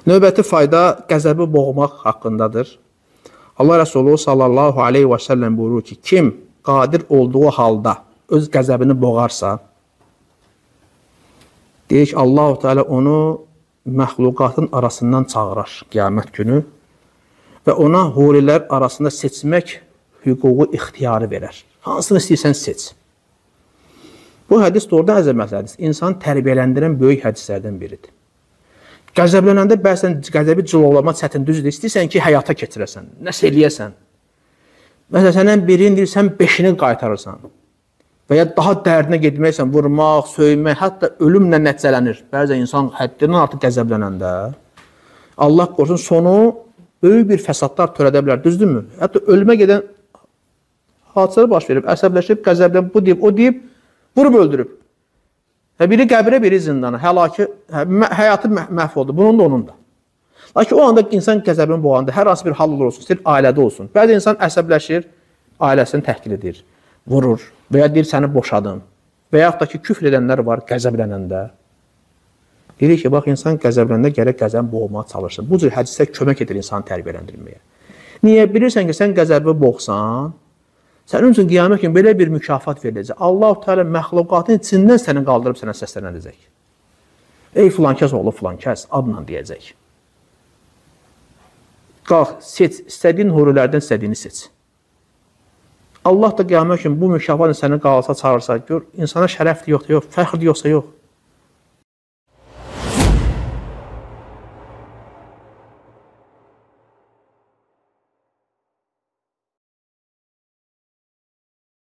Növbəti fayda qəzəbi boğmaq haqqındadır. Allah Rəsulü sallallahu aleyhi və səlləm buyurur ki, kim qadir olduğu halda öz qəzəbini boğarsa, deyir ki, Allah-u Teala onu məxluqatın arasından çağırar qiyamət günü və ona hurilər arasında seçmək hüququ, ixtiyarı verər. Hansını istəyirsən seç. Bu hədis doğrudan əzəmətli hədis. İnsanı tərbiyələndirən böyük hədislərdən biridir. Qəzəblənəndə bəzən qəzəbi cilovlama çətin düzdür. İstəyirsən ki, həyata keçirəsən, nəsə eləyəsən. Məsələn, səndən birini deyirsən, 5-ini qaytarırsan. Və ya daha dərinə getməksən, vurmaq, söymək, hətta ölümlə nəticələnir. Bəzən insan həddindən artıq qəzəblənəndə, Allah qorusun, sonu böyük bir fəsadlar törədə bilər, düzdürmü? Hətta ölümə gedən hadisələr baş verib, əsəbləşib, qəzəblənib, bu deyib, o deyib, vurub öldürüb. Biri qəbrə, biri zindana, həyatı məhv oldu, bunun da, onun da. Lakin o anda insan qəzəbini boğanda, hər hansı bir hal olur olsun, istəyir ailədə olsun. Bəzi insan əsəbləşir, ailəsini təhqir edir, vurur və ya deyir, səni boşadım. Və yaxud da ki, küfr edənlər var qəzəblənəndə. Deyir ki, bax, insan qəzəblənəndə gərək qəzəbini boğmağa çalışır. Bu cür hədislər kömək edir insanı tərbiyələndirməyə. Niyə? Bilirsən ki, sən qəzəbi boğsan, sənin üçün qiyamət gün belə bir mükafat veriləcək. Allah-u Teala məxluqatın içindən səni qaldırıb sənə səslənəcək. Ey filankəs oğlu filankəs, adla deyəcək. Qalx, seç, istədiyin hurilərdən istədiyini seç. Allah da qiyamət gün bu mükafatla səni qalsa, çağırsa, gör, insana şərəfdir yoxsa yox, fəxrdir yoxsa yox.